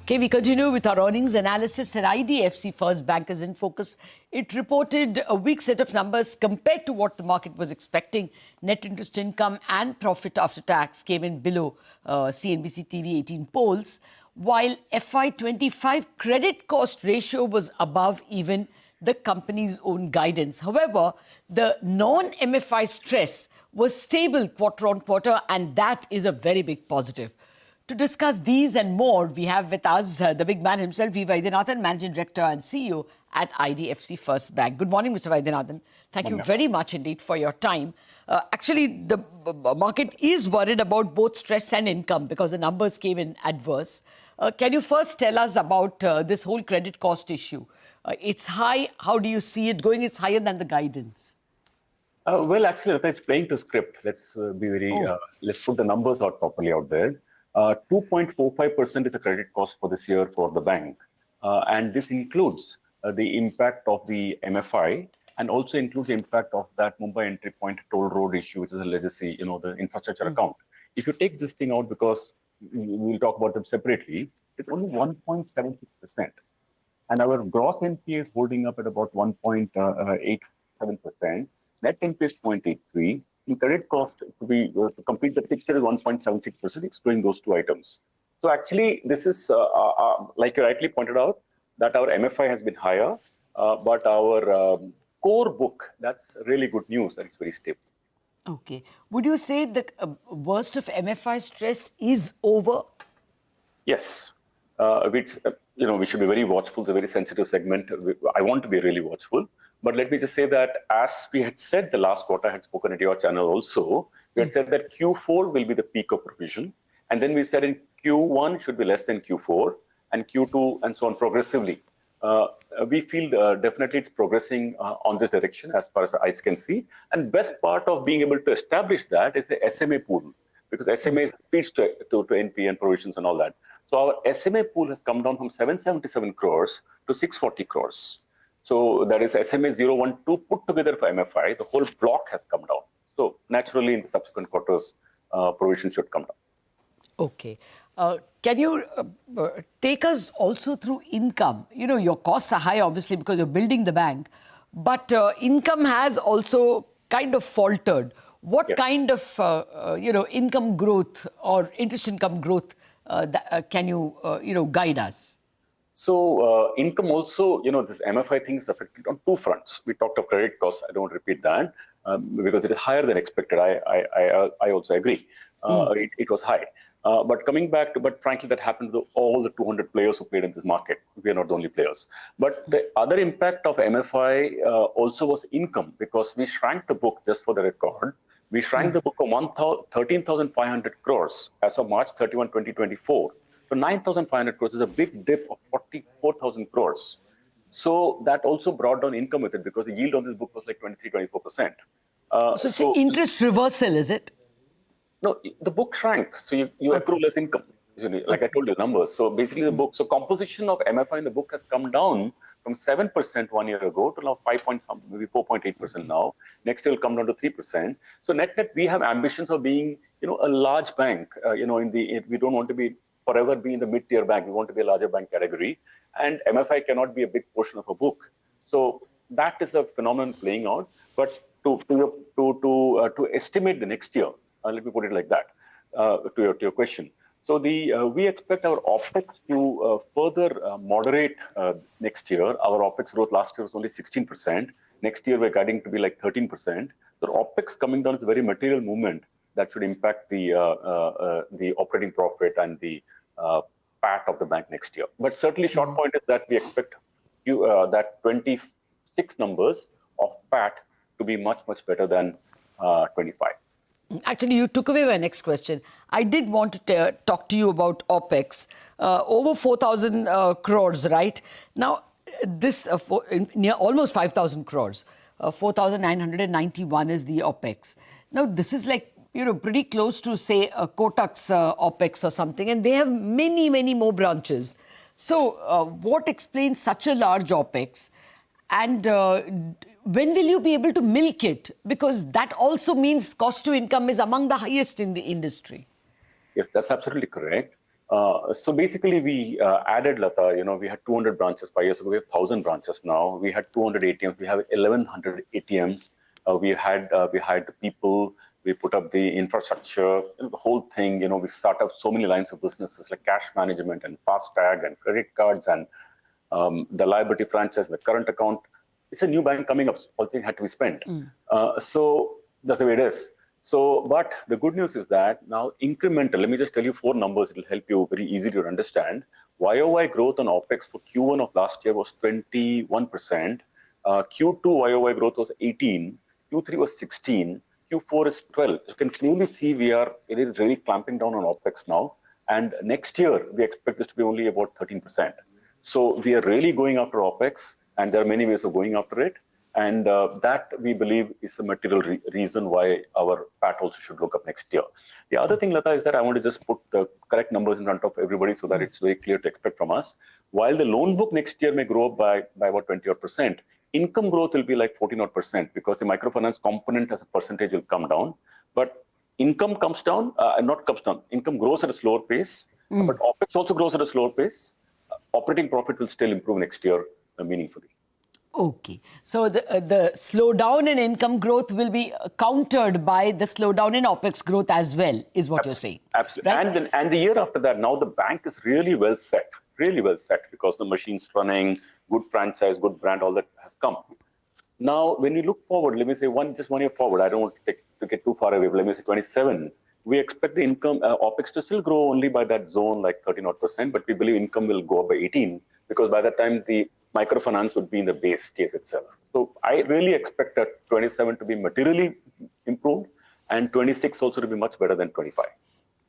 Okay, we continue with our earnings analysis, and IDFC First Bank is in focus. It reported a weak set of numbers compared to what the market was expecting. Net interest income and profit after tax came in below CNBC TV 18 polls, while FY25 credit cost ratio was above even the company's own guidance. However, the non-MFI stress was stable quarter on quarter, and that is a very big positive. To discuss these and more, we have with us the big man himself, Vaidyanathan, Managing Director and CEO at IDFC First Bank. Good morning, Mr. Vaidyanathan. Thank you very much indeed for your time. Actually, the market is worried about both stress and income because the numbers came in adverse. Can you first tell us about this whole credit cost issue? It's high. How do you see it going? It's higher than the guidance. Well, actually, it's playing to script. Let's be very, let's put the numbers out properly out there. 2.45% is a credit cost for this year for the bank. And this includes the impact of the MFI and also includes the impact of that Mumbai entry point toll road issue, which is a legacy, the infrastructure account. If you take this thing out, because we'll talk about them separately, it's only 1.76%. And our gross NPA is holding up at about 1.87%. Net NPA is 0.83%. The credit cost to complete the picture is 1.76%, excluding those two items. So actually, this is, like you rightly pointed out, that our MFI has been higher, but our core book, that's really good news, that it's very stable. Okay. Would you say the worst of MFI stress is over? Yes. Which, we should be very watchful. It's a very sensitive segment. I want to be really watchful. But let me just say that as we had said the last quarter, I had spoken at your channel also, we had said that Q4 will be the peak of provision. And then we said in Q1 should be less than Q4 and Q2 and so on progressively. We feel definitely it's progressing on this direction as far as eyes can see. And best part of being able to establish that is the SMA pool, because SMA feeds to NP and provisions and all that. So our SMA pool has come down from 777 crores to 640 crores. So that is SMA 012 put together for MFI. The whole block has come down. So naturally, in the subsequent quarters, provision should come down. Okay. Can you take us also through income? Your costs are high, obviously, because you're building the bank. But income has also kind of faltered. What kind of, income growth or interest income growth can you, guide us? So income also, this MFI thing is affected on two fronts. We talked of credit costs. I don't want to repeat that because it is higher than expected. I also agree. It was high. But coming back to, but frankly, that happened to all the 200 players who played in this market. We are not the only players. But the other impact of MFI also was income, because we shrank the book, just for the record. We shrank the book from 13,500 crores as of March 31, 2024. So 9,500 crores is a big dip of 44,000 crores. So that also brought down income with it, because the yield on this book was like 23-24%. So it's an interest reversal, is it? No, the book shrank. So you accrue less income, like I told you, numbers. So basically the book, so composition of MFI in the book has come down from 7% 1 year ago to now 5 point something, maybe 4.8% now. Next year will come down to 3%. So net, we have ambitions of being, a large bank. We don't want to be forever be in the mid-tier bank. We want to be a larger bank category, and MFI cannot be a big portion of a book. So that is a phenomenon playing out. But to estimate the next year, let me put it like that, to your question. So we expect our OPEX to further moderate next year. Our OPEX growth last year was only 16%. Next year we're guiding to be like 13%. So OPEX coming down is a very material movement that should impact the operating profit and the PAT of the bank next year. But certainly short point is that we expect that 26 numbers of PAT to be much, much better than 25. Actually, you took away my next question. I did want to talk to you about OPEX. Over 4,000 crores, right? Now, this near almost 5,000 crores. 4,991 is the OPEX. Now, this is like, pretty close to, say, Kotak's OPEX or something. And they have many, many more branches. So what explains such a large OPEX? And when will you be able to milk it? Because that also means cost to income is among the highest in the industry. Yes, that's absolutely correct. So basically, we added, Latha, we had 200 branches 5 years ago. We have 1,000 branches now. We had 200 ATMs. We have 1,100 ATMs. We hired the people. We put up the infrastructure, the whole thing. We start up so many lines of businesses like cash management and FASTag and credit cards and the liability franchise, the current account. It's a new bank coming up. All things had to be spent. So that's the way it is. So, but the good news is that now incremental, let me just tell you 4 numbers. It will help you very easily to understand. YOY growth on OPEX for Q1 of last year was 21%. Q2 YOY growth was 18. Q3 was 16. Q4 is 12. You can clearly see we are really clamping down on OPEX now. And next year, we expect this to be only about 13%. So we are really going after OPEX, and there are many ways of going after it. And that, we believe, is a material reason why our PAT also should look up next year. The other thing, Latha, is that I want to just put the correct numbers in front of everybody so that it's very clear to expect from us. While the loan book next year may grow up by about 20%, income growth will be like 14% because the microfinance component as a percentage will come down. But income comes down, income grows at a slower pace, but OPEX also grows at a slower pace. Operating profit will still improve next year meaningfully. Okay. So the slowdown in income growth will be countered by the slowdown in OPEX growth as well, is what you're saying. Absolutely. Right? And the year after that, now the bank is really well set because the machine's running, good franchise, good brand, all that has come. Now, when we look forward, let me say just 1 year forward, I don't want to get too far away, but let me say 27, we expect the income, OPEX to still grow only by that zone, like 13%, but we believe income will go up by 18 because by that time, the microfinance would be in the base case itself. So I really expect that 27 to be materially improved and 26 also to be much better than 25.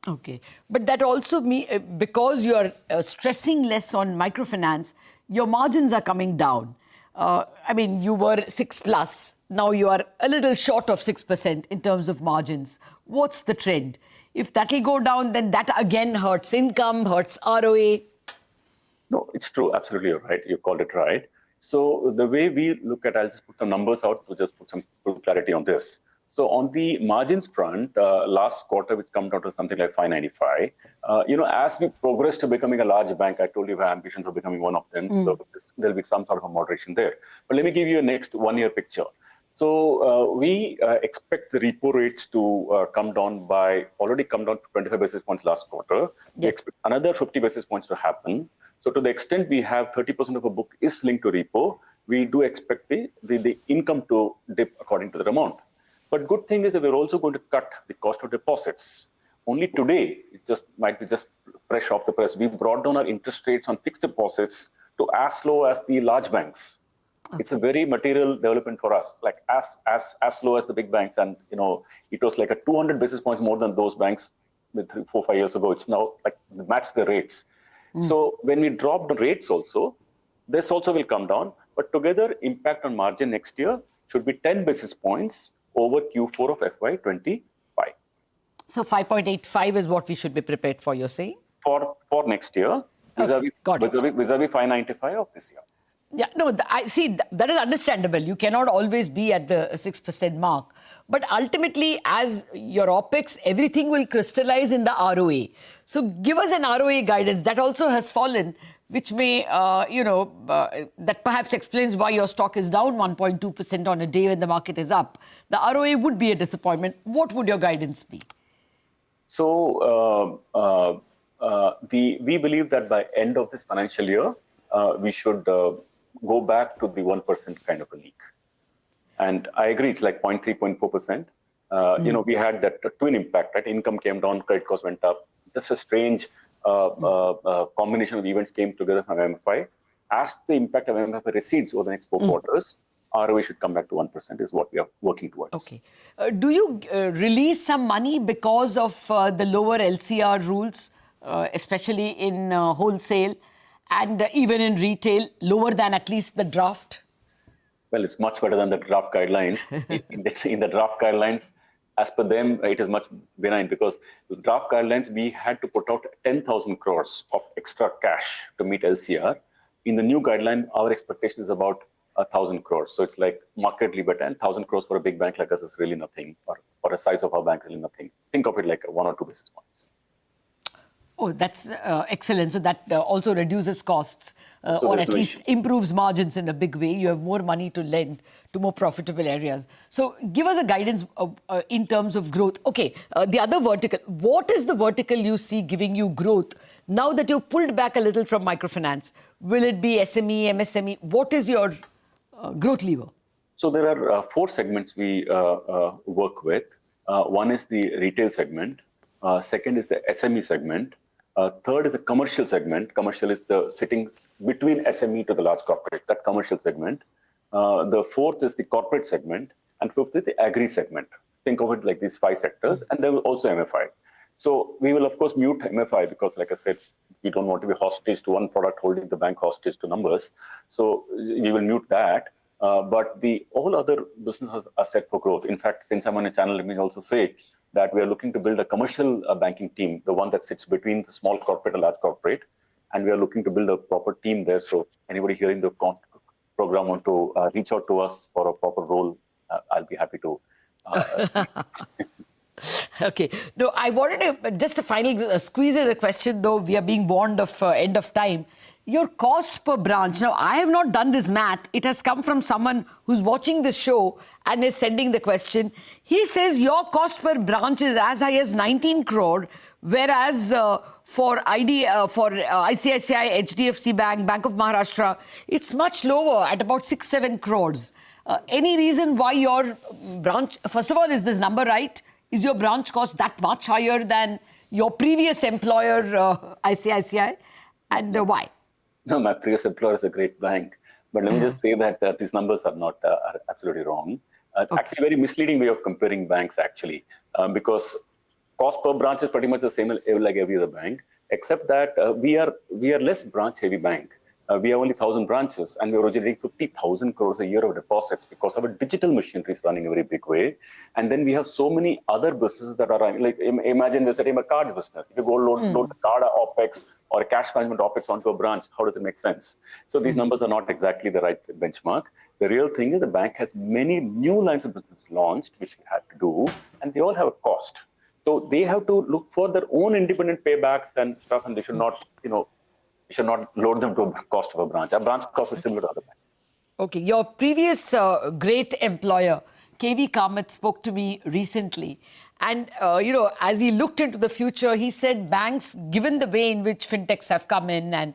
Okay. But that also because you're stressing less on microfinance, your margins are coming down. I mean, you were 6 plus. Now you are a little short of 6% in terms of margins. What's the trend? If that will go down, then that again hurts income, hurts ROA. No, it's true. Absolutely, you're right. You called it right. So the way we look at, I'll just put some numbers out to just put some full clarity on this. So on the margins front, last quarter, which come down to something like 595, as we progress to becoming a large bank, I told you our ambitions of becoming one of them. So there'll be some sort of a moderation there. But let me give you a next 1 year picture. So we expect the repo rates to already come down to 25 basis points last quarter. We expect another 50 basis points to happen. So to the extent we have 30% of a book is linked to repo, we do expect the income to dip according to that amount. But good thing is that we're also going to cut the cost of deposits. Only today, might be just fresh off the press, we brought down our interest rates on fixed deposits to as low as the large banks. Okay. It's a very material development for us, like as low as the big banks. And, it was like a 200 basis points more than those banks 4, 5 years ago. It's now like match the rates. So when we drop the rates also, this also will come down. But together, impact on margin next year should be 10 basis points over Q4 of FY25. So 5.85 is what we should be prepared for, you're saying? For next year, vis-a-vis 595 of this year. Yeah, no, I see, that is understandable. You cannot always be at the 6% mark. But ultimately, as your OPEX, everything will crystallize in the ROA. So give us an ROA guidance. That also has fallen, which may, that perhaps explains why your stock is down 1.2% on a day when the market is up. The ROA would be a disappointment. What would your guidance be? So we believe that by end of this financial year, we should go back to the 1% kind of a leak. And I agree, it's like 0.3, 0.4%. We had that twin impact, right? Income came down, credit costs went up. Just a strange combination of events came together from MFI. As the impact of MFI recedes over the next 4 quarters, ROA should come back to 1% is what we are working towards. Okay. Do you release some money because of the lower LCR rules, especially in wholesale and even in retail, lower than at least the draft? Well, it's much better than the draft guidelines. in the draft guidelines, as per them, it is much benign because the draft guidelines, we had to put out 10,000 crores of extra cash to meet LCR. In the new guideline, our expectation is about 1,000 crores. So it's like markedly better. And 1,000 crores for a big bank like us is really nothing, or for a size of our bank, really nothing. Think of it like 1 or 2 basis points. Oh, that's excellent. So that also reduces costs or at least issue. improves margins in a big way. You have more money to lend to more profitable areas. So give us a guidance in terms of growth. Okay, the other vertical. What is the vertical you see giving you growth now that you've pulled back a little from microfinance? Will it be SME, MSME? What is your growth lever? So there are four segments we work with. One is the retail segment. Second is the SME segment. Third is the commercial segment. Commercial is the sitting between SME to the large corporate, that commercial segment. The fourth is the corporate segment. And fifth is the agri segment. Think of it like these five sectors. And then also MFI. So we will, of course, mute MFI because, like I said, we don't want to be hostage to one product holding the bank hostage to numbers. So we will mute that. But the all other businesses are set for growth. In fact, since I'm on a channel, let me also say that we are looking to build a commercial banking team, the one that sits between the small corporate and large corporate. And we are looking to build a proper team there. So anybody hearing the program want to reach out to us for a proper role, I'll be happy to. Okay. No, I wanted to just a final squeeze in a question, though we are being warned of end of time. Your cost per branch. Now, I have not done this math. It has come from someone who's watching this show and is sending the question. He says your cost per branch is as high as 19 crore, whereas for ICICI, HDFC Bank, Bank of Maharashtra, it's much lower at about 6-7 crores. Any reason why your branch, first of all, is this number right? Is your branch cost that much higher than your previous employer, ICICI? And why? No, my previous employer is a great bank. But let me just say that these numbers are not are absolutely wrong. Actually, very misleading way of comparing banks, actually, because cost per branch is pretty much the same like every other bank, except that we are less branch-heavy bank. We have only 1,000 branches, and we're originating 50,000 crores a year of deposits because our digital machinery is running a very big way. And then we have so many other businesses that are running. Like imagine we're setting a card business. If you go load the card OPEX or a cash management OPEX onto a branch, how does it make sense? So these numbers are not exactly the right benchmark. The real thing is the bank has many new lines of business launched, which we had to do, and they all have a cost. So they have to look for their own independent paybacks and stuff, and they should not, you should not load them to a cost of a branch. A branch cost is similar to other banks. Okay. Your previous great employer, KV Kamath, spoke to me recently. And, as he looked into the future, he said banks, given the way in which fintechs have come in and,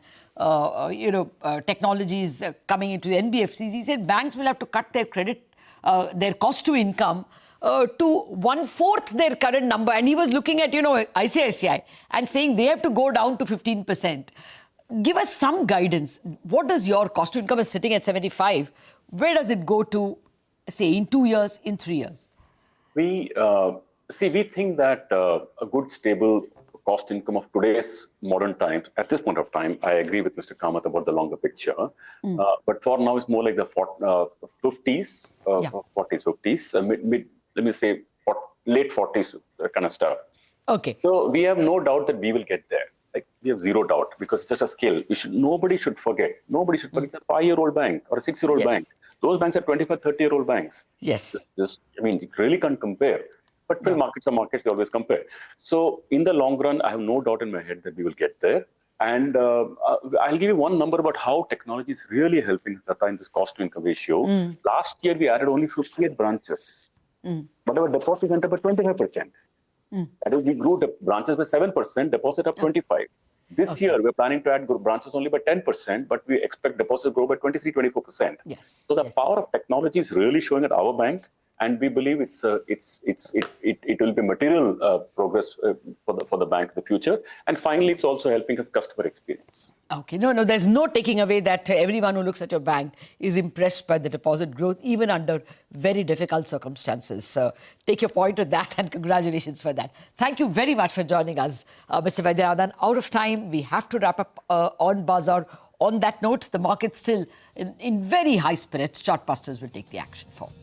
technologies coming into the NBFCs, he said banks will have to cut their their cost to income to 1/4 their current number. And he was looking at, ICICI and saying they have to go down to 15%. Give us some guidance. What does your cost to income is sitting at 75? Where does it go to, say, in 2 years, in 3 years? We think that a good, stable cost income of today's modern times, at this point of time, I agree with Mr. Kamath about the longer picture. But for now, it's more like the 50s, 40s, 50s, let me say late 40s kind of stuff. Okay. So we have no doubt that we will get there. Like, we have zero doubt because it's just a skill. Nobody should forget. It's a 5-year-old bank or a 6-year-old bank. Those banks are 25, 30-year-old banks. Yes. You really can't compare. But markets are markets, they always compare. So in the long run, I have no doubt in my head that we will get there. And I'll give you one number about how technology is really helping Latha in this cost-to-income ratio. Last year, we added only 58 branches. But our deposits went up by 25%. That is, we grew the branches by 7%, deposit up 25%. This year, we're planning to add branches only by 10%, but we expect deposits to grow by 23, 24%. Yes. So the power of technology is really showing at our bank, and we believe it will be material progress for the bank in the future. And finally, it's also helping with customer experience. Okay. No, there's no taking away that everyone who looks at your bank is impressed by the deposit growth, even under very difficult circumstances. So take your point with that, and congratulations for that. Thank you very much for joining us, Mr. Vaidyanathan. Out of time, we have to wrap up on Bazaar. On that note, the market's still in very high spirits. Chartbusters will take the action forward.